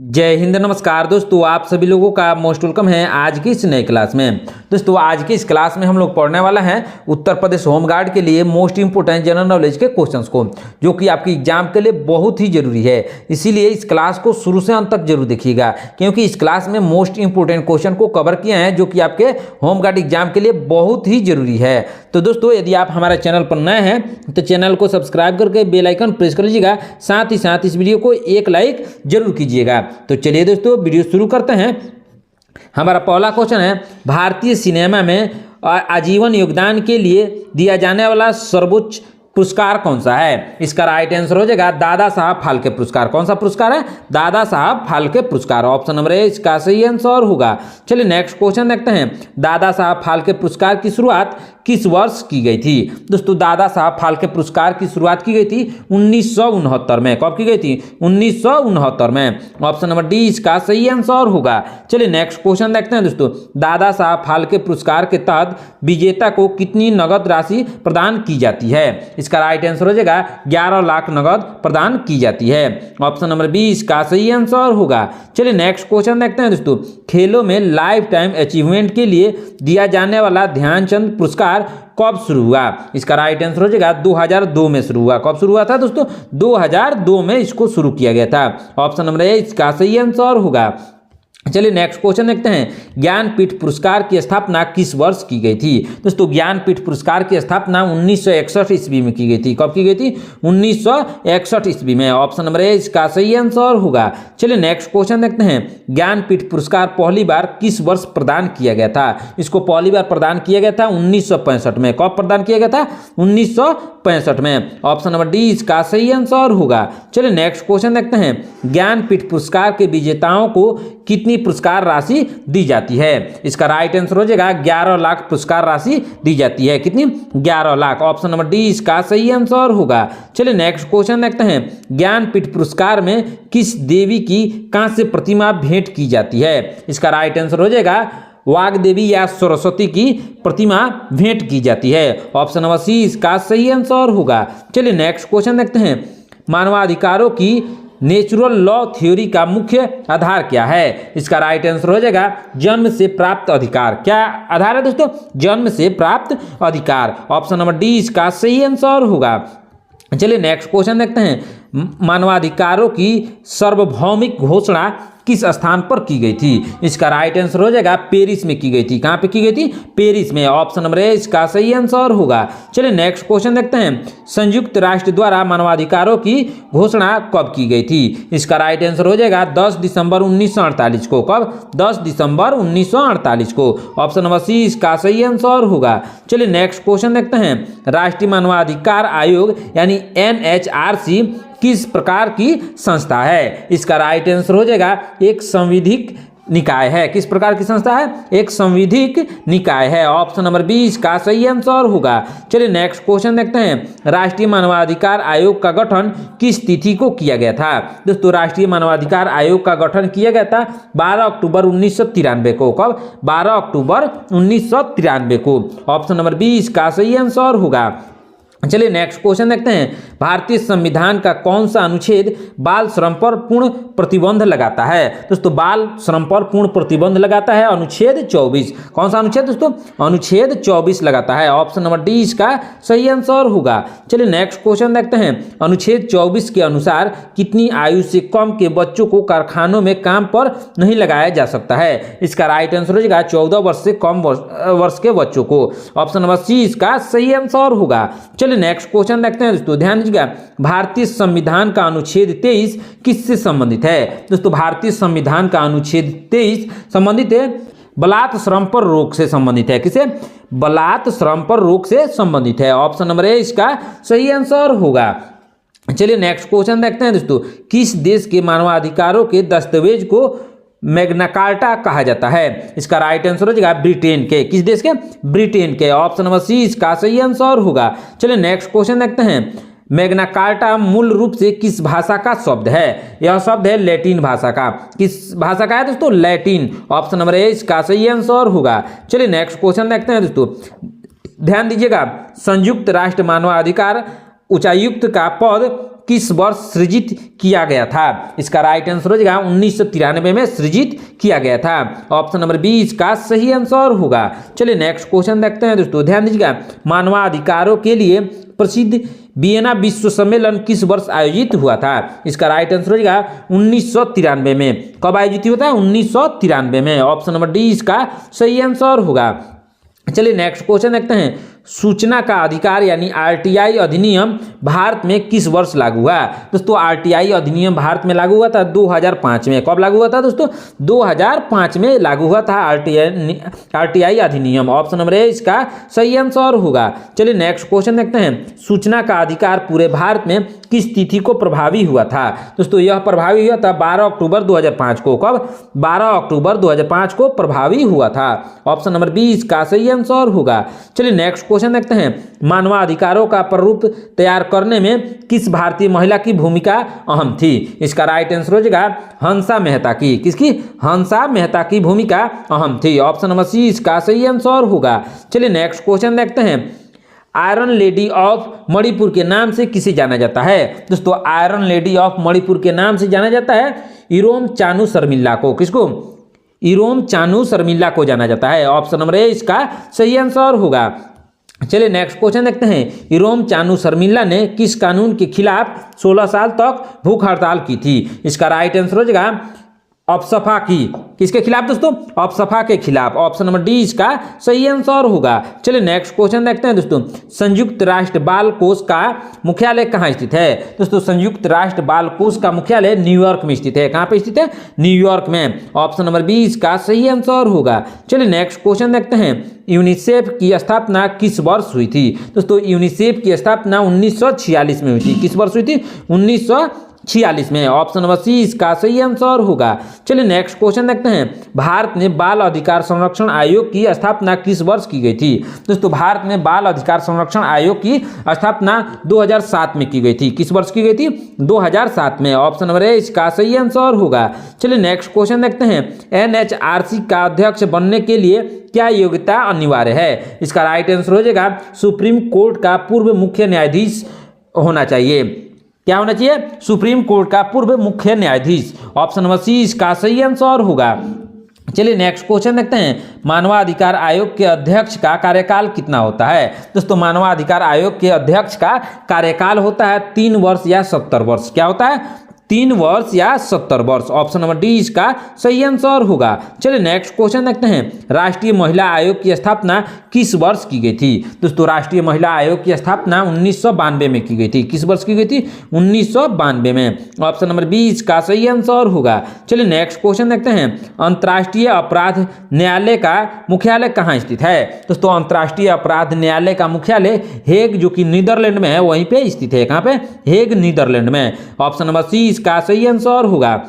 जय हिंद, नमस्कार दोस्तों। आप सभी लोगों का मोस्ट वेलकम है आज की इस नई क्लास में। दोस्तों आज की इस क्लास में हम लोग पढ़ने वाला है उत्तर प्रदेश होमगार्ड के लिए मोस्ट इंपोर्टेंट जनरल नॉलेज के क्वेश्चंस को, जो कि आपकी एग्जाम के लिए बहुत ही जरूरी है। इसीलिए इस क्लास को शुरू से अंत तक जरूर देखिएगा, क्योंकि इस क्लास में मोस्ट इंपोर्टेंट क्वेश्चन को कवर किए हैं जो कि आपके होमगार्ड एग्जाम के लिए बहुत ही जरूरी है। तो दोस्तों यदि आप हमारे चैनल पर नए हैं तो चैनल को सब्सक्राइब करके बेल आइकन प्रेस कर लीजिएगा, साथ ही साथ इस वीडियो को एक लाइक जरूर कीजिएगा। तो चलिए दोस्तों वीडियो शुरू करते हैं। हमारा पहला क्वेश्चन है, भारतीय सिनेमा में आजीवन योगदान के लिए दिया जाने वाला सर्वोच्च पुरस्कार कौन सा है? इसका राइट आंसर हो जाएगा दादा साहब फाल्के पुरस्कार। कौन सा पुरस्कार है? दादा साहब फाल्के पुरस्कार। ऑप्शन नंबर ए इसका सही आंसर होगा। चलिए नेक्स्ट क्वेश्चन देखते हैं। दादा साहब फाल्के पुरस्कार की शुरुआत किस वर्ष की गई थी? दोस्तों दादा साहब फाल्के पुरस्कार की शुरुआत की गई थी 1969 में। कब की गई थी? 1969 में। ऑप्शन नंबर डी इसका सही आंसर होगा। चलिए नेक्स्ट क्वेश्चन देखते हैं दोस्तों। दादा साहब फाल्के पुरस्कार के तहत विजेता को कितनी नगद राशि प्रदान की जाती है? इसका राइट आंसर हो जाएगा 11 लाख नगद प्रदान की जाती है। ऑप्शन नंबर बी इसका सही आंसर होगा। चलिए नेक्स्ट क्वेश्चन देखते हैं दोस्तों। खेलों में लाइफ टाइम अचीवमेंट के लिए दिया जाने वाला ध्यानचंद पुरस्कार कब शुरू हुआ? इसका राइट आंसर हो जाएगा 2002 में शुरू हुआ। कब शुरू हुआ था दोस्तों? 2002 में इसको शुरू किया गया था। ऑप्शन नंबर ए इसका सही आंसर होगा। चलिए नेक्स्ट क्वेश्चन देखते हैं। ज्ञानपीठ पुरस्कार की स्थापना किस वर्ष की गई थी? दोस्तों ज्ञानपीठ पुरस्कार की स्थापना 1961 ईस्वी में की गई थी। कब की गई थी? 1961 ईस्वी में। ऑप्शन नंबर ए इसका सही आंसर होगा। चलिए नेक्स्ट क्वेश्चन देखते हैं। ज्ञानपीठ पुरस्कार पहली बार किस वर्ष प्रदान किया गया था? इसको पहली बार प्रदान किया गया था 1965 में। कब प्रदान किया गया था? 1965 में। ऑप्शन नंबर डी इसका सही आंसर होगा। चलिए नेक्स्ट क्वेश्चन देखते हैं। ज्ञानपीठ पुरस्कार के विजेताओं को कितनी पुरस्कार राशि दी जाती है? इसका राइट आंसर हो जाएगा 11 लाख पुरस्कार राशि दी जाती है। कितनी? 11 लाख। ऑप्शन नंबर डी इसका सही आंसर होगा। चलिए नेक्स्ट क्वेश्चन देखते हैं। ज्ञानपीठ पुरस्कार में किस देवी की कांस्य प्रतिमा भेंट की जाती है? इसका राइट आंसर हो जाएगा वाग्देवी या सरस्वती की प्रतिमा भेंट की जाती है। ऑप्शन नंबर सी इसका सही आंसर होगा। चलिए नेक्स्ट क्वेश्चन देखते हैं। मानवाधिकारों की नेचुरल लॉ थ्योरी का मुख्य आधार क्या है? इसका राइट आंसर हो जाएगा जन्म से प्राप्त अधिकार। क्या आधार है दोस्तों? जन्म से प्राप्त अधिकार। ऑप्शन नंबर डी इसका सही आंसर होगा। चलिए नेक्स्ट क्वेश्चन देखते हैं। मानवाधिकारों की सार्वभौमिक घोषणा किस स्थान पर की गई थी? इसका राइट आंसर हो जाएगा पेरिस में की गई थी। कहां पे की गई थी? पेरिस में। ऑप्शन नंबर ए इसका सही आंसर होगा। चलिए नेक्स्ट क्वेश्चन देखते हैं। संयुक्त राष्ट्र द्वारा मानवाधिकारों की घोषणा कब की गई थी? इसका राइट आंसर हो जाएगा 10 दिसंबर 1948 को। कब? 10 दिसंबर 1948 को। ऑप्शन नंबर सी इसका सही आंसर होगा। चलिए नेक्स्ट क्वेश्चन देखते हैं। राष्ट्रीय मानवाधिकार आयोग यानी NHRC किस प्रकार की संस्था है? इसका राइट आंसर हो जाएगा एक संविधिक निकाय है। किस प्रकार की संस्था है? एक संविधिक निकाय है। ऑप्शन नंबर बी इसका सही आंसर होगा। चलिए नेक्स्ट क्वेश्चन देखते हैं। राष्ट्रीय मानवाधिकार आयोग का गठन किस तिथि को किया गया था? दोस्तों राष्ट्रीय मानवाधिकार आयोग का गठन किया गया था 12 अक्टूबर 1993 को। कब? 12 अक्टूबर 1993 को। ऑप्शन नंबर बी इसका सही आंसर होगा। चलिए नेक्स्ट क्वेश्चन देखते हैं। भारतीय संविधान का कौन सा अनुच्छेद बाल श्रम पर पूर्ण प्रतिबंध लगाता है? दोस्तों बाल श्रम पर पूर्ण प्रतिबंध लगाता है अनुच्छेद 24। कौन सा अनुच्छेद दोस्तों? अनुच्छेद 24 लगाता है। ऑप्शन नंबर डी इसका सही आंसर होगा। चलिए नेक्स्ट क्वेश्चन देखते हैं। अनुच्छेद 24 के अनुसार कितनी आयु से कम के बच्चों को कारखानों में काम पर नहीं लगाया जा सकता है? इसका राइट आंसर हो जाएगा 14 वर्ष से कम वर्ष के बच्चों को। ऑप्शन नंबर सी इसका सही आंसर होगा। चलिए नेक्स्ट क्वेश्चन देखते हैं दोस्तों। ध्यान दीजिएगा। भारतीय संविधान का अनुच्छेद 23 किससे संबंधित है? दोस्तों भारतीय संविधान का अनुच्छेद 23 संबंधित है बलात् श्रम पर रोक से संबंधित है। किसे? बलात् श्रम पर रोक से संबंधित है। ऑप्शन नंबर ए इसका सही आंसर होगा। चलिए नेक्स्ट क्वेश्चन देखते हैं दोस्तों। किस देश के मानवाधिकारों के दस्तावेज को मैग्ना कार्टा कहा जाता है? इसका राइट आंसर हो जाएगा ब्रिटेन के। किस देश के? ब्रिटेन के। ऑप्शन नंबर सी इसका सही आंसर होगा। चलिए नेक्स्ट क्वेश्चन देखते हैं। मैग्ना कार्टा मूल रूप से किस भाषा का शब्द है? यह शब्द है लैटिन भाषा का। किस भाषा का है दोस्तों? लैटिन। ऑप्शन नंबर ए इसका सही आंसर होगा। चलिए नेक्स्ट क्वेश्चन देखते हैं दोस्तों। ध्यान दीजिएगा। संयुक्त राष्ट्र मानवाधिकार उच्चायुक्त का पद किस वर्ष सृजित किया गया था? इसका राइट आंसर हो जाएगा 1993 में सृजित किया गया था। ऑप्शन नंबर बी इसका सही आंसर होगा। चलिए नेक्स्ट क्वेश्चन देखते हैं दोस्तों, ध्यान दीजिएगा। मानवाधिकारों के लिए प्रसिद्ध वियना विश्व सम्मेलन किस वर्ष आयोजित हुआ था? इसका राइट आंसर हो जाएगा 1993 में। कब आयोजित हुआ था? 1993 में। ऑप्शन नंबर डी इसका सही आंसर होगा। चलिए नेक्स्ट क्वेश्चन देखते हैं। सूचना का अधिकार यानी आरटीआई अधिनियम भारत में किस वर्ष लागू हुआ? दोस्तों आरटीआई अधिनियम भारत में लागू हुआ था 2005 में। कब लागू हुआ था दोस्तों? 2005 में लागू हुआ था आरटीआई अधिनियम। ऑप्शन नंबर ए इसका सही आंसर होगा। चलिए नेक्स्ट क्वेश्चन देखते हैं। सूचना का अधिकार पूरे भारत में किस तिथि को प्रभावी हुआ था? दोस्तों यह प्रभावी हुआ था 12 अक्टूबर 2005 को। कब? 12 अक्टूबर 2005 को प्रभावी हुआ था। ऑप्शन नंबर बी इसका सही आंसर होगा। चलिए नेक्स्ट क्वेश्चन देखते हैं। मानवाधिकारों का प्रारूप तैयार करने में किस भारतीय महिला की भूमिका अहम थी? इसका राइट आंसर हो जाएगा हंसा मेहता की। किसकी? हंसा मेहता की भूमिका अहम थी। ऑप्शन नंबर सी इसका सही आंसर होगा। चलिए नेक्स्ट क्वेश्चन देखते हैं। आयरन लेडी ऑफ मणिपुर के नाम से किसे जाना जाता है? दोस्तों आयरन लेडी ऑफ मणिपुर के नाम से जाना जाता है इरोम चानू शर्मिला को। किसको? इरोम चानू शर्मिला को जाना जाता है। ऑप्शन नंबर ए इसका सही आंसर होगा। चलिए नेक्स्ट क्वेश्चन देखते हैं। इरोम चानू शर्मिला ने किस कानून के खिलाफ 16 साल तक भूख हड़ताल की थी? इसका राइट आंसर हो जाएगा अपसफा की। किसके खिलाफ दोस्तों? अपसफा के खिलाफ। ऑप्शन नंबर डी इसका सही आंसर होगा। चलिए नेक्स्ट क्वेश्चन देखते हैं दोस्तों। संयुक्त राष्ट्र बाल कोष का मुख्यालय कहाँ स्थित है? दोस्तों संयुक्त राष्ट्र बाल कोष का मुख्यालय न्यूयॉर्क में स्थित है। कहाँ पे स्थित है? न्यूयॉर्क में। ऑप्शन नंबर बी इसका सही आंसर होगा। चलिए नेक्स्ट क्वेश्चन देखते हैं। यूनिसेफ की स्थापना किस वर्ष हुई थी? दोस्तों यूनिसेफ की स्थापना 1946 में हुई थी। किस वर्ष हुई थी? 1946 में। ऑप्शन नंबर सी इसका सही आंसर होगा। चलिए नेक्स्ट क्वेश्चन देखते हैं। भारत में बाल अधिकार संरक्षण आयोग की स्थापना किस वर्ष की गई थी? दोस्तों भारत में बाल अधिकार संरक्षण आयोग की स्थापना 2007 में की गई थी। किस वर्ष की गई थी? 2007 में। ऑप्शन नंबर ए इसका सही आंसर होगा। चलिए नेक्स्ट क्वेश्चन देखते हैं। एनएचआरसी का अध्यक्ष बनने के लिए क्या योग्यता अनिवार्य है? इसका राइट आंसर हो जाएगा सुप्रीम कोर्ट का पूर्व मुख्य न्यायाधीश होना चाहिए। क्या होना चाहिए? सुप्रीम कोर्ट का पूर्व मुख्य न्यायाधीश। ऑप्शन नंबर सी इसका सही आंसर होगा। चलिए नेक्स्ट क्वेश्चन देखते हैं। मानवाधिकार आयोग के अध्यक्ष का कार्यकाल कितना होता है? दोस्तों मानवाधिकार आयोग के अध्यक्ष का कार्यकाल होता है 3 वर्ष या 70 वर्ष। क्या होता है? 3 वर्ष या 70 वर्ष। ऑप्शन नंबर डी इसका सही आंसर होगा। चलिए नेक्स्ट क्वेश्चन देखते हैं। राष्ट्रीय महिला आयोग की स्थापना किस वर्ष की गई थी? दोस्तों राष्ट्रीय महिला आयोग की स्थापना 1992 में की गई थी। किस वर्ष की गई थी? 1992 में। ऑप्शन नंबर बी इसका सही आंसर होगा। चलिए नेक्स्ट क्वेश्चन देखते हैं। अंतर्राष्ट्रीय अपराध न्यायालय का मुख्यालय कहाँ स्थित है? दोस्तों अंतर्राष्ट्रीय अपराध न्यायालय का मुख्यालय हेग जो कि नीदरलैंड में है वहीं पे स्थित है। कहाँ पे? हेग नीदरलैंड में। ऑप्शन नंबर सी इसका सही आंसर होगा।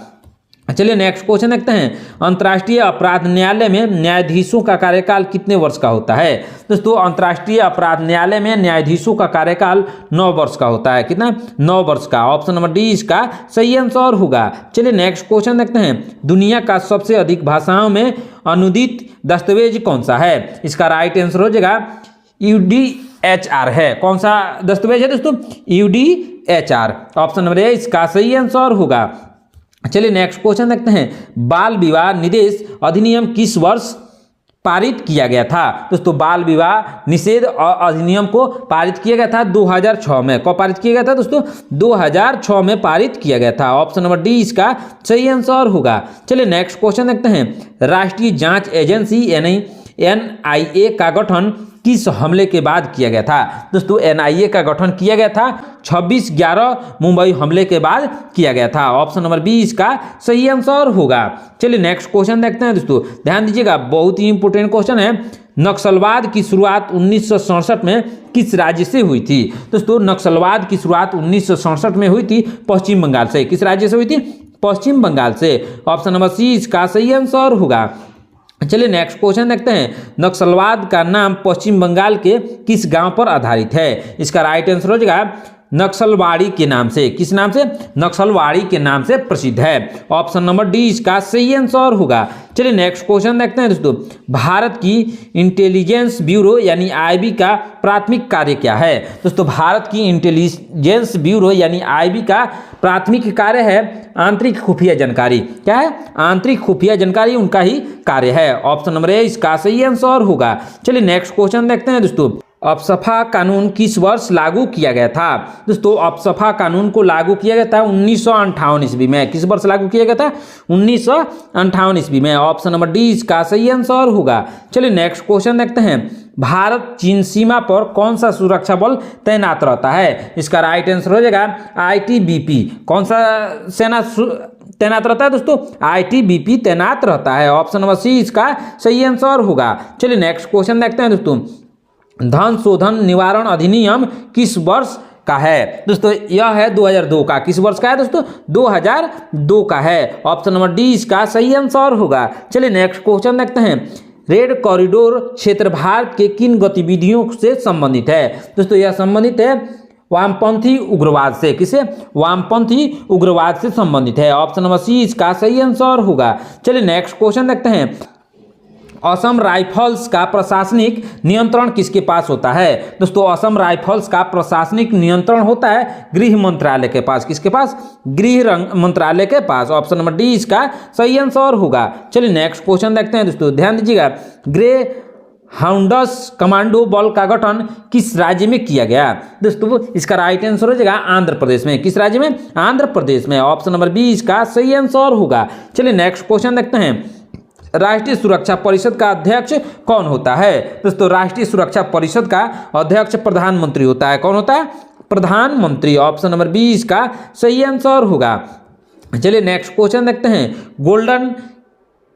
चलिए नेक्स्ट क्वेश्चन देखते हैं। अंतर्राष्ट्रीय अपराध न्यायालय में न्यायाधीशों का कार्यकाल कितने वर्ष का होता है? दोस्तों अंतर्राष्ट्रीय अपराध न्यायालय में न्यायाधीशों का कार्यकाल 9 वर्ष का होता है। कितना? 9 वर्ष का। ऑप्शन नंबर डी इसका सही आंसर होगा। चलिए नेक्स्ट क्वेश्चन देखते हैं। दुनिया का सबसे अधिक भाषाओं में अनुदित दस्तावेज कौन सा है? इसका राइट आंसर हो जाएगा UDHR है। कौन सा दस्तावेज है दोस्तों? UDHR। ऑप्शन नंबर ए इसका सही आंसर होगा। चलिए नेक्स्ट क्वेश्चन देखते हैं। बाल विवाह निषेध अधिनियम किस वर्ष पारित किया गया था? दोस्तों बाल विवाह निषेध अधिनियम को पारित किया गया था 2006 में। कब पारित किया गया था दोस्तों? 2006 में पारित किया गया था। ऑप्शन नंबर डी इसका सही आंसर होगा। चलिए नेक्स्ट क्वेश्चन देखते हैं। राष्ट्रीय जांच एजेंसी यानी NIA का गठन किस हमले के बाद किया गया था? दोस्तों NIA का गठन किया गया था 26/11 मुंबई हमले के बाद किया गया था। ऑप्शन नंबर बी इसका सही आंसर होगा। चलिए नेक्स्ट क्वेश्चन देखते हैं दोस्तों, ध्यान दीजिएगा, बहुत ही इंपोर्टेंट क्वेश्चन है। नक्सलवाद की शुरुआत 1967 में किस राज्य से हुई थी? दोस्तों नक्सलवाद की शुरुआत 1967 में हुई थी पश्चिम बंगाल से। किस राज्य से हुई थी? पश्चिम बंगाल से। ऑप्शन नंबर सी इसका सही आंसर होगा। चलिए नेक्स्ट क्वेश्चन देखते हैं। नक्सलवाद का नाम पश्चिम बंगाल के किस गांव पर आधारित है? इसका राइट आंसर हो जाएगा नक्सलवाड़ी के नाम से, किस नाम से? नक्सलवाड़ी के नाम से प्रसिद्ध है। ऑप्शन नंबर डी इसका सही आंसर होगा। चलिए नेक्स्ट क्वेश्चन देखते हैं दोस्तों। भारत की इंटेलिजेंस ब्यूरो यानी आईबी का प्राथमिक कार्य क्या है? दोस्तों भारत की इंटेलिजेंस ब्यूरो यानी आईबी का प्राथमिक कार्य है आंतरिक खुफिया जानकारी। क्या है? आंतरिक खुफिया जानकारी उनका ही कार्य है। ऑप्शन नंबर ए इसका सही आंसर होगा। चलिए नेक्स्ट क्वेश्चन देखते हैं दोस्तों। अपसफा कानून किस वर्ष लागू किया गया था? दोस्तों अपसफा कानून को लागू किया गया था 1958 ईस्वी में। किस वर्ष लागू किया गया था? 1958 ईस्वी में। ऑप्शन नंबर डी इसका सही आंसर होगा। चलिए नेक्स्ट क्वेश्चन देखते हैं। भारत चीन सीमा पर कौन सा सुरक्षा बल तैनात रहता है? इसका राइट आंसर हो जाएगा आईटीबीपी। कौन सा सेना तैनात रहता है दोस्तों? आईटीबीपी तैनात रहता है। ऑप्शन नंबर सी इसका सही आंसर होगा। चलिए नेक्स्ट क्वेश्चन देखते हैं दोस्तों। धन शोधन निवारण अधिनियम किस वर्ष का है? दोस्तों यह है 2002 का। किस वर्ष का है दोस्तों? 2002 का है। ऑप्शन नंबर डी इसका सही आंसर होगा। चलिए नेक्स्ट क्वेश्चन देखते हैं। रेड कॉरिडोर क्षेत्र भारत के किन गतिविधियों से संबंधित है? दोस्तों यह संबंधित है वामपंथी उग्रवाद से। किसे? वामपंथी उग्रवाद से संबंधित है। ऑप्शन नंबर सी इसका सही आंसर होगा। चलिए नेक्स्ट क्वेश्चन देखते हैं। असम राइफल्स का प्रशासनिक नियंत्रण किसके पास होता है? दोस्तों असम राइफल्स का प्रशासनिक नियंत्रण होता है गृह मंत्रालय के पास। किसके पास? गृह मंत्रालय के पास। ऑप्शन नंबर डी इसका सही आंसर होगा। चलिए नेक्स्ट क्वेश्चन देखते हैं दोस्तों। ध्यान दीजिएगा। ग्रे हाउंडस कमांडो बल का गठन किस राज्य में किया गया? दोस्तों इसका राइट आंसर हो जाएगा आंध्र प्रदेश में। किस राज्य में? आंध्र प्रदेश में। ऑप्शन नंबर बी इसका सही आंसर होगा। चलिए नेक्स्ट क्वेश्चन देखते हैं। राष्ट्रीय सुरक्षा परिषद का अध्यक्ष कौन होता है? दोस्तों राष्ट्रीय सुरक्षा परिषद का अध्यक्ष प्रधानमंत्री होता है। कौन होता है? प्रधानमंत्री। ऑप्शन नंबर बी इसका सही आंसर होगा। चलिए नेक्स्ट क्वेश्चन देखते हैं। गोल्डन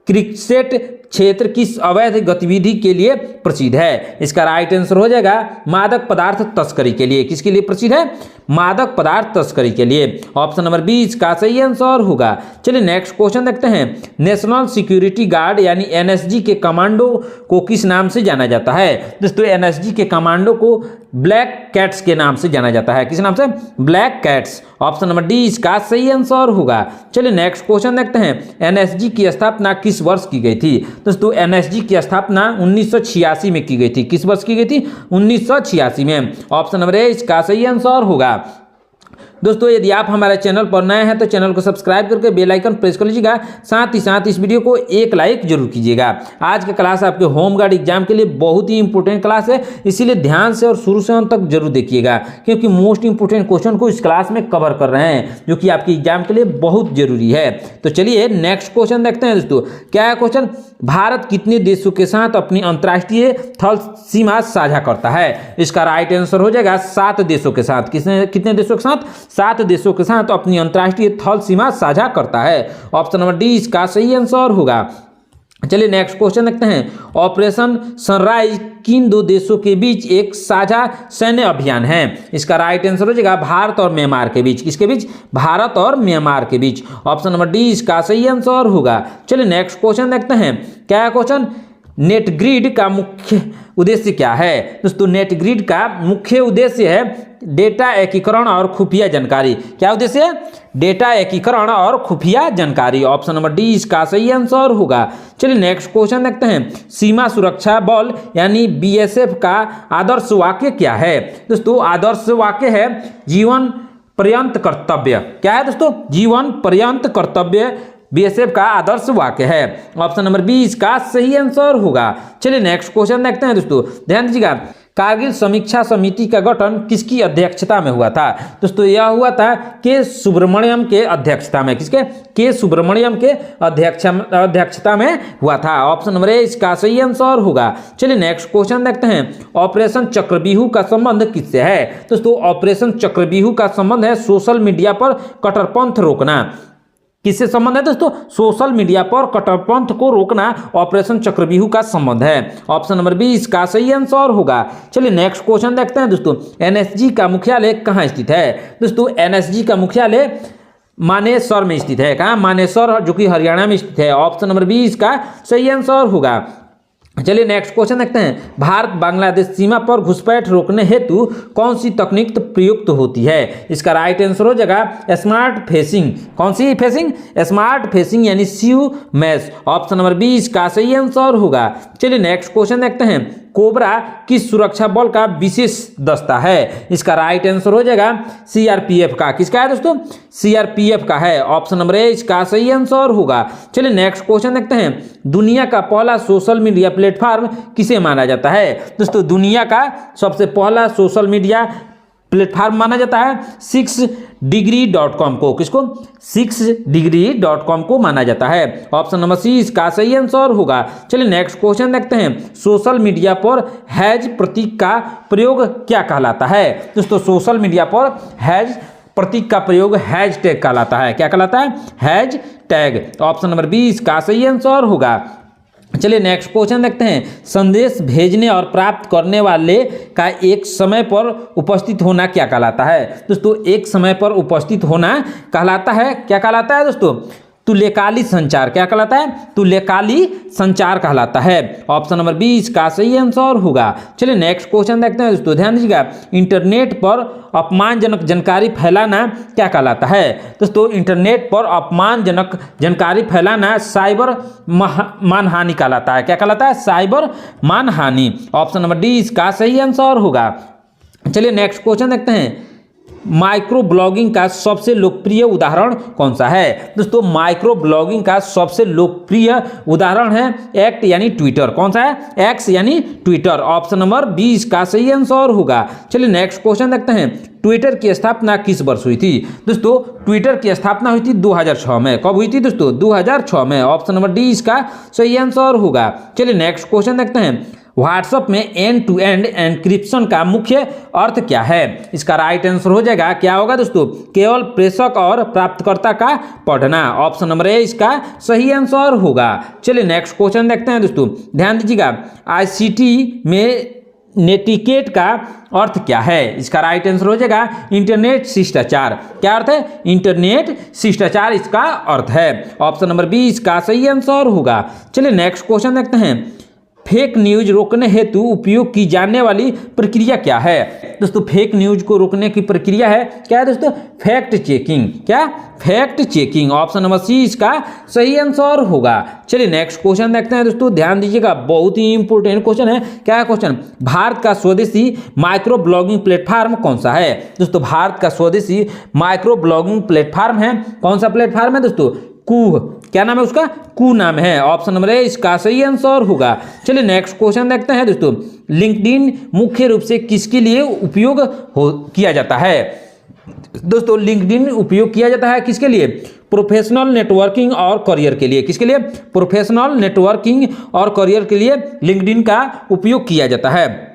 क्रिकेट क्षेत्र किस अवैध गतिविधि के लिए प्रसिद्ध है? इसका राइट आंसर हो जाएगा मादक पदार्थ तस्करी के लिए। किसके लिए प्रसिद्ध है? मादक पदार्थ तस्करी के लिए। ऑप्शन नंबर बी इसका सही आंसर होगा। चलिए नेक्स्ट क्वेश्चन देखते हैं। नेशनल सिक्योरिटी गार्ड यानी एनएसजी के कमांडो को किस नाम से जाना जाता है? दोस्तों एनएसजी के कमांडो को ब्लैक कैट्स के नाम से जाना जाता है। किस नाम से? Black cats. Option number D इसका सही आंसर होगा। चलिए नेक्स्ट क्वेश्चन देखते हैं। एनएसजी की स्थापना किस वर्ष की गई थी? दोस्तों एनएसजी की स्थापना 1986 में की गई थी। किस वर्ष की गई थी? 1986 में। ऑप्शन नंबर ए इसका सही आंसर होगा। दोस्तों यदि आप हमारे चैनल पर नए हैं तो चैनल को सब्सक्राइब करके बेल आइकन प्रेस कर लीजिएगा। साथ ही साथ इस वीडियो को एक लाइक जरूर कीजिएगा। आज का क्लास आपके होमगार्ड एग्जाम के लिए बहुत ही इंपॉर्टेंट क्लास है, इसीलिए ध्यान से और शुरू से अंत तक जरूर देखिएगा, क्योंकि मोस्ट इंपोर्टेंट क्वेश्चन को इस क्लास में कवर कर रहे हैं जो कि आपके एग्जाम के लिए बहुत जरूरी है। तो चलिए नेक्स्ट क्वेश्चन देखते हैं दोस्तों। क्या है क्वेश्चन? भारत कितने देशों के साथ अपनी अंतर्राष्ट्रीय थल सीमा साझा करता है? इसका राइट आंसर हो जाएगा 7 देशों के साथ। कितने देशों के साथ? 7 देशों के साथ अपनी अंतर्राष्ट्रीय थल सीमा साझा करता है। ऑप्शन नंबर डी इसका सही आंसर होगा। चलिए नेक्स्ट क्वेश्चन देखते हैं। ऑपरेशन सनराइज किन 2 देशों के बीच एक साझा सैन्य अभियान है? इसका राइट आंसर हो जाएगा भारत और म्यांमार के बीच। किसके बीच? भारत और म्यांमार के बीच। ऑप्शन नंबर डी इसका सही आंसर होगा। चलिए नेक्स्ट क्वेश्चन देखते हैं। क्या है क्वेश्चन? नेट ग्रिड का मुख्य उद्देश्य क्या है? दोस्तों नेट ग्रिड का मुख्य उद्देश्य है डेटा एकीकरण और खुफिया जानकारी। क्या उद्देश्य है? डेटा एकीकरण और खुफिया जानकारी। ऑप्शन नंबर डी इसका सही आंसर होगा। चलिए नेक्स्ट क्वेश्चन देखते हैं। सीमा सुरक्षा बल यानी बीएसएफ का आदर्श वाक्य क्या है? दोस्तों आदर्श वाक्य है जीवन पर्यंत कर्तव्य। क्या है दोस्तों? जीवन पर्यंत कर्तव्य बीएसएफ का आदर्श वाक्य है। ऑप्शन नंबर बी इसका सही आंसर होगा। चलिए नेक्स्ट क्वेश्चन देखते हैं दोस्तों। ध्यान दीजिएगा। कारगिल समीक्षा समिति का गठन किसकी अध्यक्षता में हुआ था? दोस्तों यह हुआ था के सुब्रमण्यम के अध्यक्षता में। किसके? के सुब्रमण्यम के अध्यक्षता में हुआ था। ऑप्शन नंबर ए इसका सही आंसर होगा। चलिए नेक्स्ट क्वेश्चन देखते हैं। ऑपरेशन चक्रव्यूह का संबंध किससे है? दोस्तों ऑपरेशन चक्रव्यूह का संबंध है सोशल मीडिया पर कट्टरपंथ रोकना। किससे संबंध है दोस्तों? सोशल मीडिया पर कट्टरपंथ को रोकना ऑपरेशन चक्रव्यूह का संबंध है। ऑप्शन नंबर बी इसका सही आंसर होगा। चलिए नेक्स्ट क्वेश्चन देखते हैं दोस्तों। एनएसजी का मुख्यालय कहाँ स्थित है? दोस्तों एनएसजी का मुख्यालय मानेसर में स्थित है। कहाँ? मानेसर, जो कि हरियाणा में स्थित है। ऑप्शन नंबर बी इसका सही आंसर होगा। चलिए नेक्स्ट क्वेश्चन देखते हैं। भारत बांग्लादेश सीमा पर घुसपैठ रोकने हेतु कौन सी तकनीक प्रयुक्त होती है? इसका राइट आंसर हो जाएगा स्मार्ट फेसिंग। कौन सी फेसिंग? स्मार्ट फेसिंग यानी सीयू मैश। ऑप्शन नंबर 20 का सही आंसर होगा। चलिए नेक्स्ट क्वेश्चन देखते हैं। कोबरा किस सुरक्षा बल का विशेष दस्ता है? इसका राइट आंसर हो जाएगा सीआरपीएफ का। किसका है दोस्तों? सीआरपीएफ का है। ऑप्शन नंबर ए इसका सही आंसर होगा। चलिए नेक्स्ट क्वेश्चन देखते हैं। दुनिया का पहला सोशल मीडिया प्लेटफॉर्म किसे माना जाता है? दोस्तों दुनिया का सबसे पहला सोशल मीडिया प्लेटफॉर्म माना जाता है 6degree.com को। किसको? 6degree.com को माना जाता है। ऑप्शन नंबर सी इसका सही आंसर होगा। चलिए नेक्स्ट क्वेश्चन देखते हैं। सोशल मीडिया पर हैज प्रतीक का प्रयोग क्या कहलाता है? दोस्तों सोशल मीडिया पर हैज प्रतीक का प्रयोग हैज टैग कहलाता है। क्या कहलाता है? Has tag. ऑप्शन नंबर 20 का सही आंसर होगा। चलिए नेक्स्ट क्वेश्चन देखते हैं। संदेश भेजने और प्राप्त करने वाले का एक समय पर उपस्थित होना क्या कहलाता है? दोस्तों एक समय पर उपस्थित होना कहलाता है, क्या कहलाता है दोस्तों? तुल्यकालिक संचार। क्या कहलाता है? तुल्यकालिक संचार कहलाता है। ऑप्शन नंबर 20 का सही आंसर होगा। चलिए नेक्स्ट क्वेश्चन देखते हैं दोस्तों, ध्यान दीजिएगा। इंटरनेट पर अपमानजनक जानकारी फैलाना क्या कहलाता है? दोस्तों इंटरनेट पर अपमानजनक जानकारी फैलाना साइबर मानहानि कहलाता है। क्या कहलाता है? साइबर मानहानि। ऑप्शन नंबर डी इसका सही आंसर होगा। चलिए नेक्स्ट क्वेश्चन देखते हैं। माइक्रो ब्लॉगिंग का सबसे लोकप्रिय उदाहरण कौन सा है? दोस्तों माइक्रो ब्लॉगिंग का सबसे लोकप्रिय उदाहरण है एक्ट यानी ट्विटर। कौन सा है? एक्स यानी ट्विटर। ऑप्शन नंबर 20 का सही आंसर होगा। चलिए नेक्स्ट क्वेश्चन देखते हैं। ट्विटर की स्थापना किस वर्ष हुई थी? दोस्तों ट्विटर की स्थापना हुई थी 2006 में। कब हुई थी दोस्तों? 2006 में। ऑप्शन नंबर डी इसका सही आंसर होगा। चलिए नेक्स्ट क्वेश्चन देखते हैं। व्हाट्सएप में एंड टू एंड एन्क्रिप्शन का मुख्य अर्थ क्या है? इसका राइट आंसर हो जाएगा, क्या होगा दोस्तों? केवल प्रेषक और प्राप्तकर्ता का पढ़ना। ऑप्शन नंबर ए इसका सही आंसर होगा। चलिए नेक्स्ट क्वेश्चन देखते हैं दोस्तों, ध्यान दीजिएगा। आईसीटी में नेटिकेट का अर्थ क्या है? इसका राइट आंसर हो जाएगा इंटरनेट शिष्टाचार। क्या अर्थ है? इंटरनेट शिष्टाचार इसका अर्थ है। ऑप्शन नंबर 20 का सही आंसर होगा। चलिए नेक्स्ट क्वेश्चन देखते हैं। फेक न्यूज रोकने हेतु उपयोग की जाने वाली प्रक्रिया क्या है? दोस्तों फेक न्यूज को रोकने की प्रक्रिया है, क्या है दोस्तों? Fact checking. क्या? Fact checking. Option number C इसका सही आंसर होगा। चलिए नेक्स्ट क्वेश्चन देखते हैं दोस्तों, ध्यान दीजिएगा, बहुत ही इंपोर्टेंट क्वेश्चन है। क्या है क्वेश्चन? भारत का स्वदेशी माइक्रो ब्लॉगिंग प्लेटफॉर्म कौन सा है? दोस्तों भारत का स्वदेशी माइक्रो ब्लॉगिंग प्लेटफॉर्म है, कौन सा प्लेटफॉर्म है दोस्तों? कूह। क्या नाम है उसका? कू नाम है। ऑप्शन नंबर ए इसका सही आंसर होगा। चलिए नेक्स्ट क्वेश्चन देखते हैं दोस्तों। लिंक्डइन मुख्य रूप से किसके लिए उपयोग किया जाता है? दोस्तों लिंक्डइन उपयोग किया जाता है किसके लिए? प्रोफेशनल नेटवर्किंग और करियर के लिए। किसके लिए? प्रोफेशनल नेटवर्किंग और करियर के लिए लिंक्डइन का उपयोग किया जाता है।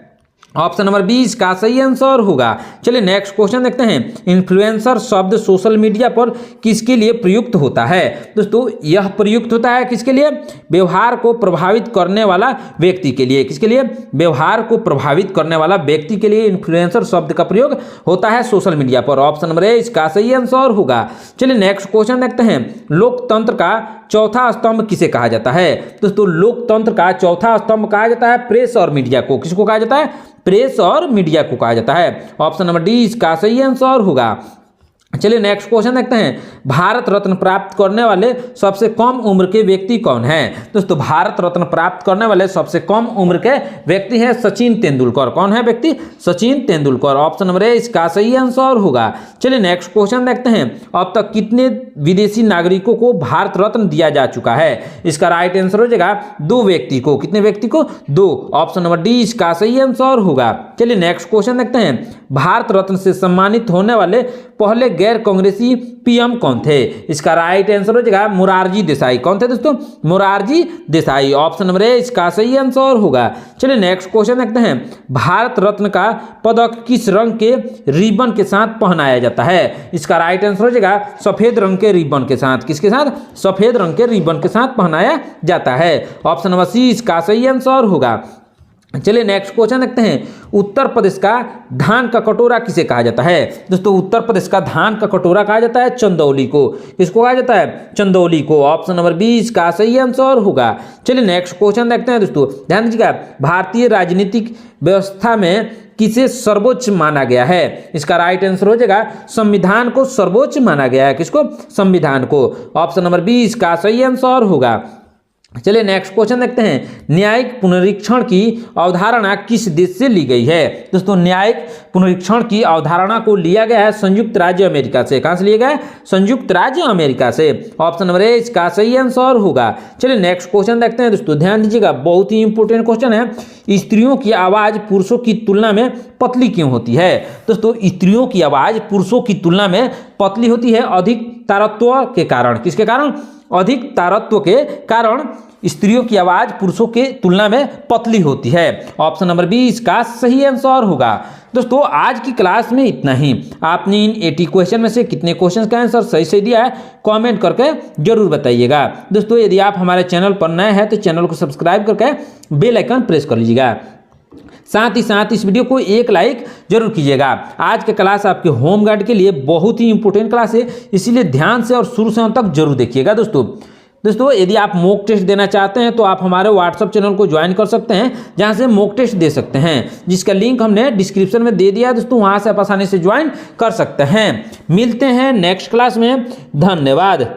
ऑप्शन नंबर 20 का सही आंसर होगा। चलिए नेक्स्ट क्वेश्चन देखते हैं। इन्फ्लुएंसर शब्द सोशल मीडिया पर किसके लिए प्रयुक्त होता है? दोस्तों यह प्रयुक्त होता है किसके लिए? व्यवहार को प्रभावित करने वाला व्यक्ति के लिए। किसके लिए? व्यवहार को प्रभावित करने वाला व्यक्ति के लिए इन्फ्लुएंसर शब्द का प्रयोग होता है सोशल मीडिया पर। ऑप्शन नंबर ए इसका सही आंसर होगा। चलिए नेक्स्ट क्वेश्चन देखते हैं। लोकतंत्र का चौथा स्तंभ किसे कहा जाता है? दोस्तों लोकतंत्र का चौथा स्तंभ कहा जाता है प्रेस और मीडिया को। किसको कहा जाता है? प्रेस और मीडिया को कहा जाता है। ऑप्शन नंबर डी इसका सही आंसर होगा। चलिए नेक्स्ट क्वेश्चन देखते हैं। भारत रत्न प्राप्त करने वाले सबसे कम उम्र के व्यक्ति कौन है? दोस्तों भारत रत्न प्राप्त करने वाले सबसे कम उम्र के व्यक्ति है सचिन तेंदुलकर। कौन है व्यक्ति? Sachin Tendulkar. Option number A इसका सही आंसर होगा। चलिए नेक्स्ट क्वेश्चन देखते हैं। अब तक कितने विदेशी नागरिकों को भारत रत्न दिया जा चुका है? इसका राइट आंसर हो जाएगा 2 व्यक्ति को। कितने व्यक्ति को? 2। ऑप्शन नंबर डी इसका सही आंसर होगा। चलिए नेक्स्ट क्वेश्चन देखते हैं। भारत रत्न से सम्मानित होने वाले पहले गैर कांग्रेसी पीएम कौन थे? इसका राइट आंसर हो जाएगा मोरारजी देसाई। कौन थे दोस्तों? Morarji Desai. Option number A इसका सही आंसर होगा। चलिए नेक्स्ट क्वेश्चन देखते हैं। भारत रत्न का पदक किस रंग के रिबन के साथ पहनाया जाता है? इसका राइट आंसर हो जाएगा सफेद रंग के रिबन के साथ। किसके साथ? सफेद रंग के रिबन के साथ पहनाया जाता है। ऑप्शन नंबर सी इसका सही आंसर होगा। चलिए नेक्स्ट क्वेश्चन देखते हैं। उत्तर प्रदेश का धान का कटोरा किसे कहा जाता है? दोस्तों उत्तर प्रदेश का धान का कटोरा कहा जाता है चंदौली को। किसको कहा जाता है? चंदौली को। ऑप्शन नंबर 20 का सही आंसर होगा। चलिए नेक्स्ट क्वेश्चन देखते हैं दोस्तों, ध्यान दीजिएगा। भारतीय राजनीतिक व्यवस्था में किसे सर्वोच्च माना गया है? इसका राइट आंसर हो जाएगा संविधान को सर्वोच्च माना गया है। किसको? संविधान को। ऑप्शन नंबर 20 का सही आंसर होगा। चलिए नेक्स्ट क्वेश्चन देखते हैं। न्यायिक पुनरीक्षण की अवधारणा किस देश से ली गई है? दोस्तों न्यायिक पुनरीक्षण की अवधारणा को लिया गया है संयुक्त राज्य अमेरिका से। कहां से लिया गया है? संयुक्त राज्य अमेरिका से। ऑप्शन नंबर 1 का सही आंसर होगा। चलिए नेक्स्ट क्वेश्चन देखते हैं दोस्तों, ध्यान दीजिएगा, बहुत ही इंपॉर्टेंट क्वेश्चन है। स्त्रियों की आवाज पुरुषों की तुलना में पतली क्यों होती है? दोस्तों स्त्रियों की आवाज पुरुषों की तुलना में पतली होती है अधिक तारत्व के कारण। किसके कारण? अधिक तारत्व के कारण स्त्रियों की आवाज पुरुषों के तुलना में पतली होती है। ऑप्शन नंबर 20 का सही आंसर होगा। दोस्तों आज की क्लास में इतना ही। आपने इन 80 क्वेश्चन में से कितने क्वेश्चन का आंसर सही से दिया है कमेंट करके जरूर बताइएगा। दोस्तों यदि आप हमारे चैनल पर नए हैं तो चैनल को सब्सक्राइब करके बेल आइकन प्रेस कर लीजिएगा। साथ ही साथ इस वीडियो को एक लाइक जरूर कीजिएगा। आज का क्लास आपके होम गार्ड के लिए बहुत ही इंपॉर्टेंट क्लास है, इसीलिए ध्यान से और शुरू से अंत तक जरूर देखिएगा। दोस्तों यदि आप मॉक टेस्ट देना चाहते हैं तो आप हमारे व्हाट्सएप चैनल को ज्वाइन कर सकते हैं, जहां से मॉक टेस्ट दे सकते हैं, जिसका लिंक हमने डिस्क्रिप्शन में दे दिया है। दोस्तों वहां से आप आसानी से ज्वाइन कर सकते हैं। मिलते हैं नेक्स्ट क्लास में। धन्यवाद।